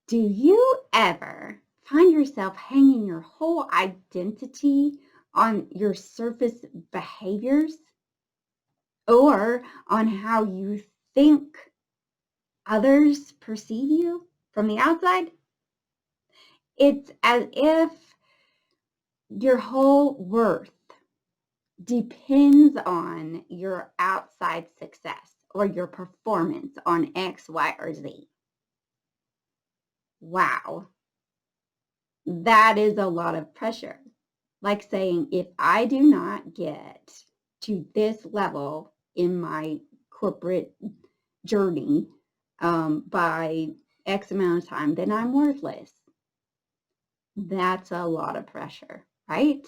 Do you ever find yourself hanging your whole identity on your surface behaviors or on how you think others perceive you from the outside? It's as if your whole worth depends on your outside success or your performance on X, Y, or Z. Wow, that is a lot of pressure. Like saying, if I do not get to this level in my corporate journey by X amount of time, then I'm worthless. That's a lot of pressure, right?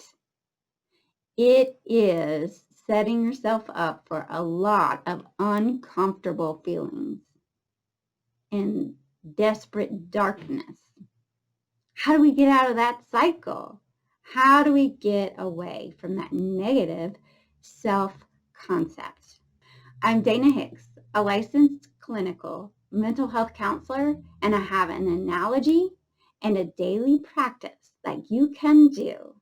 It is setting yourself up for a lot of uncomfortable feelings and desperate darkness. How do we get out of that cycle? How do we get away from that negative self-concept? I'm Dana Hicks, a licensed clinical mental health counselor, and I have an analogy and a daily practice that you can do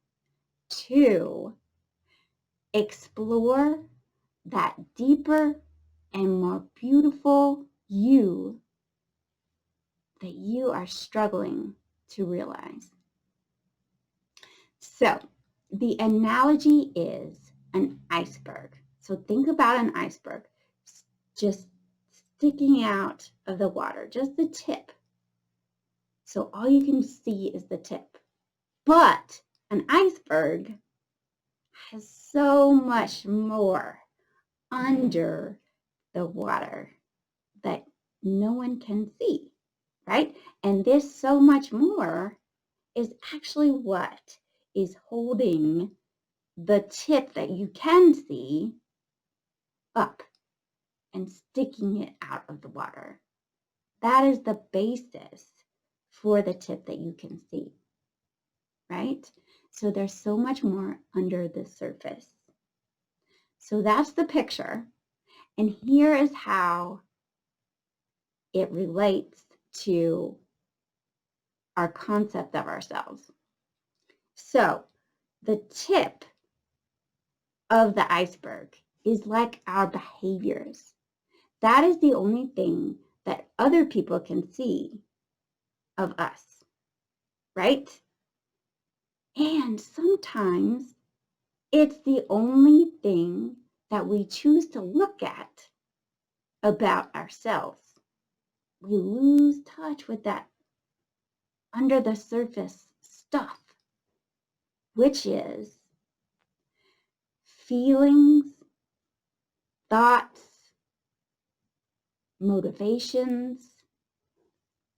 to explore that deeper and more beautiful you that you are struggling to realize. So the analogy is an iceberg. So think about an iceberg just sticking out of the water, just the tip. So all you can see is the tip. But an iceberg has so much more under the water that no one can see, right? And this so much more is actually what is holding the tip that you can see up and sticking it out of the water. That is the basis for the tip that you can see, right? So there's so much more under the surface. So that's the picture. And here is how it relates to our concept of ourselves. So the tip of the iceberg is like our behaviors. That is the only thing that other people can see of us, right? And sometimes it's the only thing that we choose to look at about ourselves. We lose touch with that under the surface stuff, which is feelings, thoughts, motivations,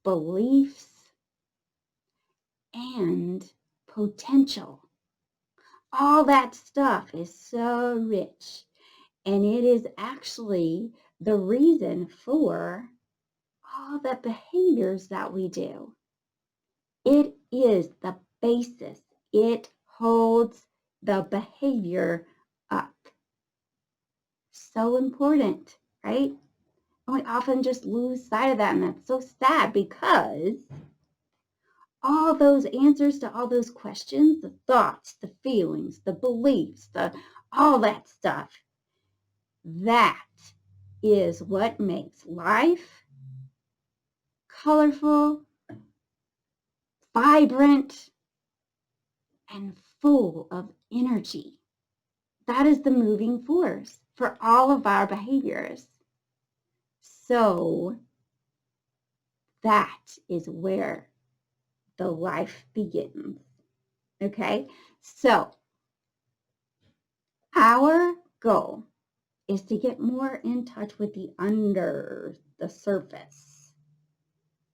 beliefs, and potential. All that stuff is so rich, and it is actually the reason for all the behaviors that we do. It is the basis. It holds the behavior up. So important, right? And we often just lose sight of that, and that's so sad because all those answers to all those questions, the thoughts, the feelings, the beliefs, all that stuff, that is what makes life colorful, vibrant, and full of energy. That is the moving force for all of our behaviors. So that is where the life begins. Okay, so our goal is to get more in touch with the under the surface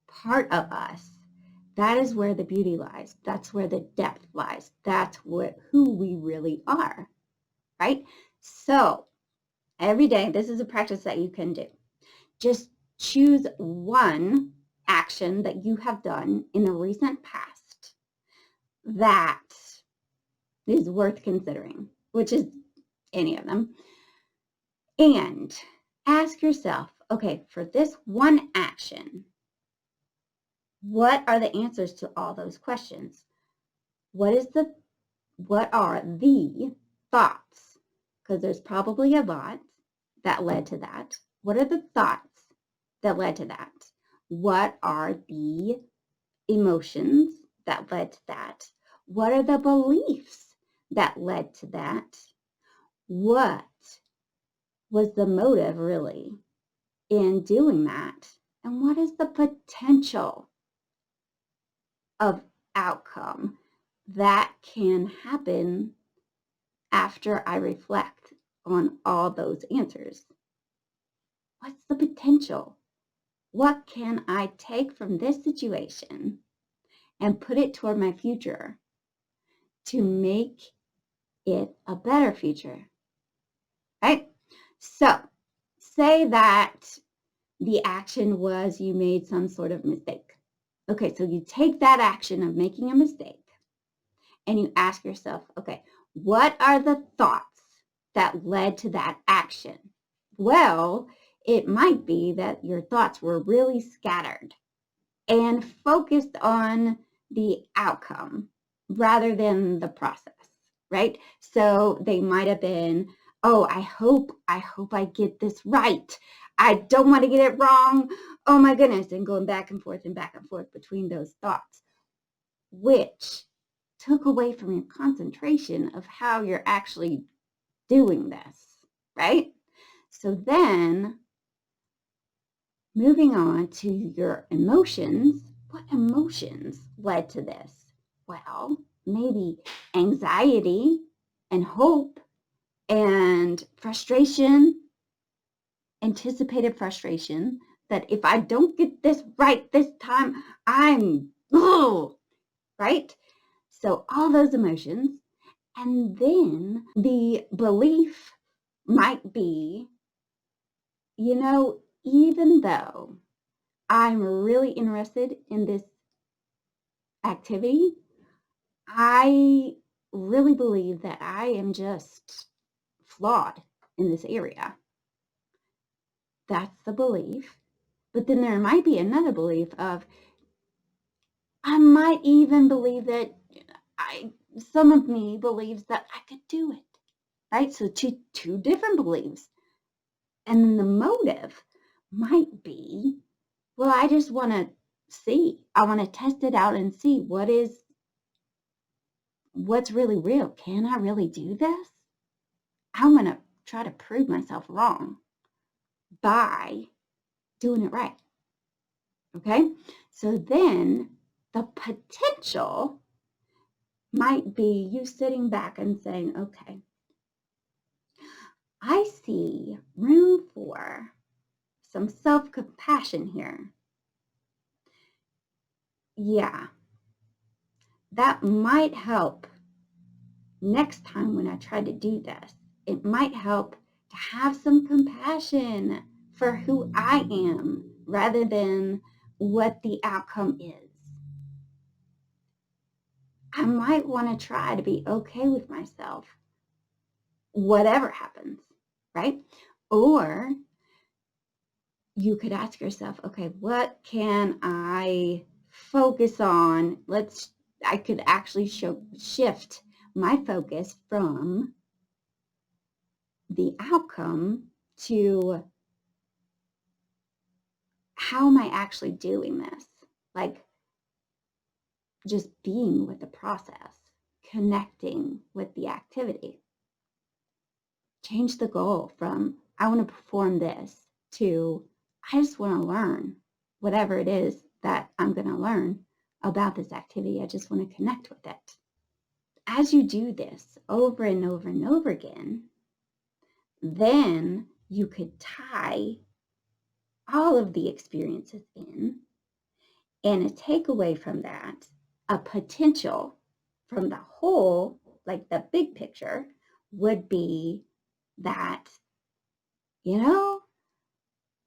part of us. That is where the beauty lies. That's where the depth lies. That's who we really are, right? So every day, this is a practice that you can do. Just choose one action that you have done in the recent past that is worth considering, which is any of them. And ask yourself, okay, for this one action, what are the answers to all those questions? What are the thoughts? Because there's probably a lot that led to that. What are the thoughts that led to that? What are the emotions that led to that? What are the beliefs that led to that? What was the motive really in doing that? And what is the potential of outcome that can happen after I reflect on all those answers? What's the potential? What can I take from this situation and put it toward my future to make it a better future? Right? So, say that the action was you made some sort of mistake. Okay, so you take that action of making a mistake and you ask yourself, okay, what are the thoughts that led to that action? Well, it might be that your thoughts were really scattered and focused on the outcome rather than the process, right? So they might have been, oh, I hope I get this right. I don't want to get it wrong. Oh my goodness, and going back and forth between those thoughts, which took away from your concentration of how you're actually doing this, right? So then moving on to your emotions, what emotions led to this? Well, maybe anxiety and hope and frustration, anticipated frustration that if I don't get this right this time, I'm, right? So all those emotions. And then the belief might be, even though I'm really interested in this activity, I really believe that I am just flawed in this area. That's the belief. But then there might be another belief of, I might even believe that some of me believes that I could do it, right? So two different beliefs. And then the motive might be, well, I just want to see. I want to test it out and see what's really real. Can I really do this? I'm going to try to prove myself wrong by doing it right. Okay? So then the potential might be you sitting back and saying, okay, I see room for some self-compassion here. Yeah, that might help next time when I try to do this. It might help to have some compassion for who I am rather than what the outcome is. I might want to try to be okay with myself, whatever happens, right? Or you could ask yourself, okay, what can I focus on? I could actually shift my focus from the outcome to how am I actually doing this? Like just being with the process, connecting with the activity. Change the goal from I want to perform this to I just want to learn whatever it is that I'm going to learn about this activity. I just want to connect with it. As you do this over and over and over again, then you could tie all of the experiences in, and a takeaway from that, a potential from the whole, like the big picture, would be that,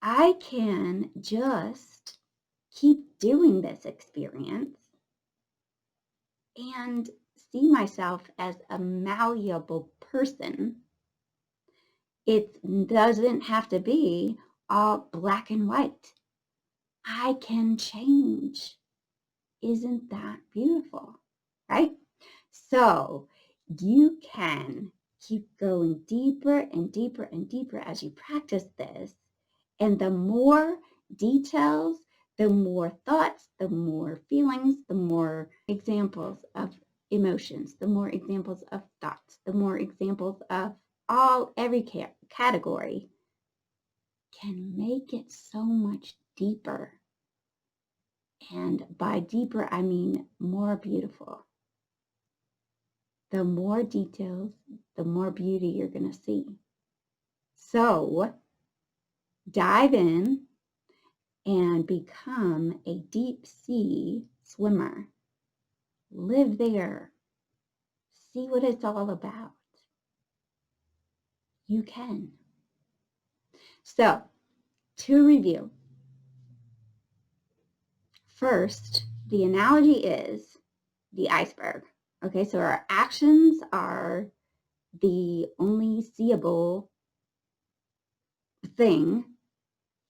I can just keep doing this experience and see myself as a malleable person. It doesn't have to be all black and white. I can change Isn't that beautiful, right? So you can keep going deeper and deeper and deeper as you practice this. And the more details, the more thoughts, the more feelings, the more examples of emotions, the more examples of thoughts, the more examples of every category can make it so much deeper. And by deeper, I mean more beautiful. The more details, the more beauty you're going to see. So dive in and become a deep sea swimmer. Live there. See what it's all about. You can. So, to review. First, the analogy is the iceberg. Okay, so our actions are the only seeable thing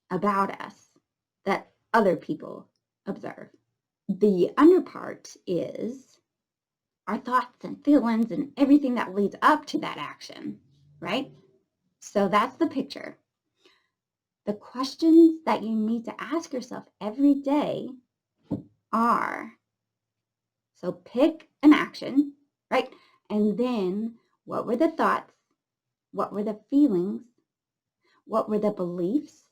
about us that other people observe. The underpart is our thoughts and feelings and everything that leads up to that action, right? So that's the picture. The questions that you need to ask yourself every day are, so pick an action, right? And then what were the thoughts? What were the feelings? What were the beliefs?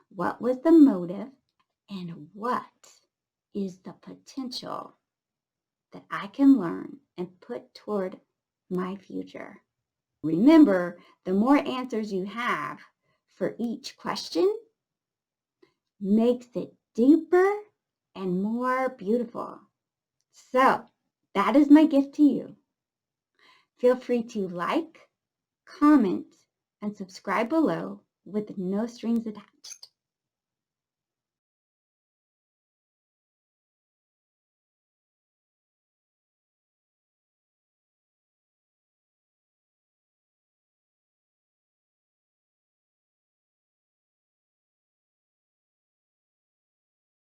What was the motive? And what is the potential that I can learn and put toward my future? Remember, the more answers you have for each question makes it deeper and more beautiful. So that is my gift to you. Feel free to like, comment, and subscribe below with no strings attached.